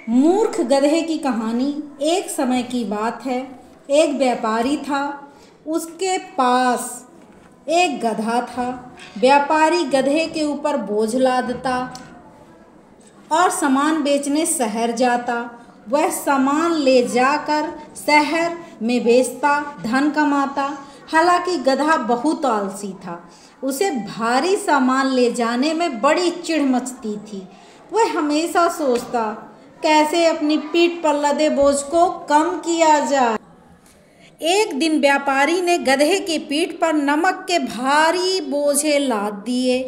मूर्ख गधे की कहानी। एक समय की बात है। एक व्यापारी था, उसके पास एक गधा था। व्यापारी गधे के ऊपर बोझ लादता और सामान बेचने शहर जाता। वह सामान ले जाकर शहर में बेचता, धन कमाता। हालांकि गधा बहुत आलसी था, उसे भारी सामान ले जाने में बड़ी चिढ़ मचती थी। वह हमेशा सोचता कैसे अपनी पीठ पर लदे बोझ को कम किया जाए। एक दिन व्यापारी ने गधे की पीठ पर नमक के भारी बोझे लाद दिए।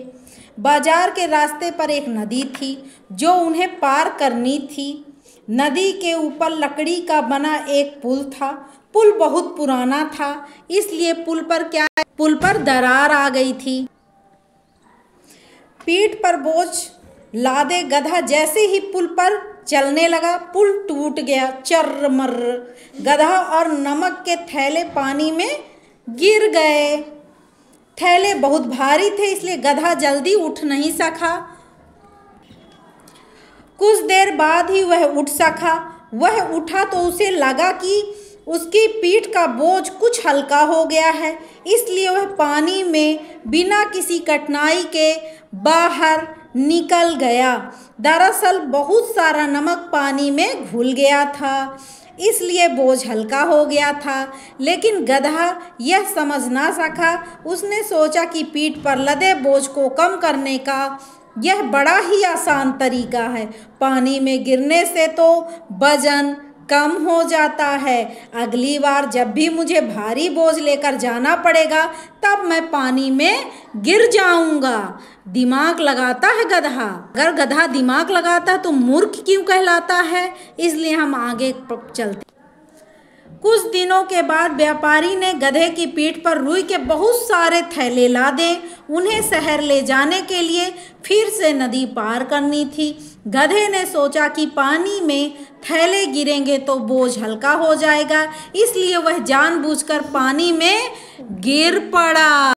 बाजार के रास्ते पर एक नदी थी जो उन्हें पार करनी थी। नदी के ऊपर लकड़ी का बना एक पुल था। पुल बहुत पुराना था, इसलिए पुल पर दरार आ गई थी। पीठ पर बोझ लादे गधा जैसे ही पुल पर चलने लगा, पुल टूट गया। चर्रमर्र, गधा और नमक के थैले पानी में गिर गए। थैले बहुत भारी थे, इसलिए गधा जल्दी उठ नहीं सका। कुछ देर बाद ही वह उठ सका। वह उठा तो उसे लगा कि उसकी पीठ का बोझ कुछ हल्का हो गया है, इसलिए वह पानी में बिना किसी कठिनाई के बाहर निकल गया। दरअसल बहुत सारा नमक पानी में घुल गया था, इसलिए बोझ हल्का हो गया था। लेकिन गधा यह समझ ना सका। उसने सोचा कि पीठ पर लदे बोझ को कम करने का यह बड़ा ही आसान तरीका है। पानी में गिरने से तो वजन कम हो जाता है। अगली बार जब भी मुझे भारी बोझ लेकर जाना पड़ेगा, तब मैं पानी में गिर जाऊंगा। दिमाग लगाता है गधा। अगर गधा दिमाग लगाता तो मूर्ख क्यों कहलाता है? इसलिए हम आगे चलते। कुछ दिनों के बाद व्यापारी ने गधे की पीठ पर रुई के बहुत सारे थैले लादे। उन्हें शहर ले जाने के लिए फिर से नदी पार करनी थी। गधे ने सोचा कि पानी में थैले गिरेंगे तो बोझ हल्का हो जाएगा, इसलिए वह जानबूझकर पानी में गिर पड़ा।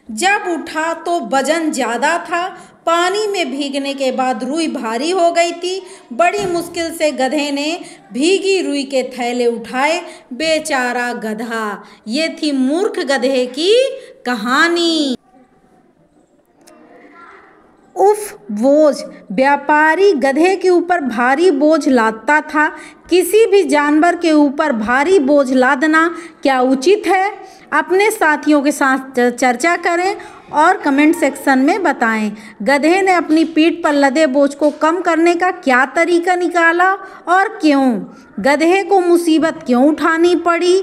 जब उठा तो वजन ज़्यादा था। पानी में भीगने के बाद रुई भारी हो गई थी। बड़ी मुश्किल से गधे ने भीगी रुई के थैले उठाए। बेचारा गधा। ये थी मूर्ख गधे की कहानी। उफ बोझ। व्यापारी गधे के ऊपर भारी बोझ लादता था। किसी भी जानवर के ऊपर भारी बोझ लादना क्या उचित है? अपने साथियों के साथ चर्चा करें और कमेंट सेक्शन में बताएं। गधे ने अपनी पीठ पर लदे बोझ को कम करने का क्या तरीका निकाला और क्यों? गधे को मुसीबत क्यों उठानी पड़ी?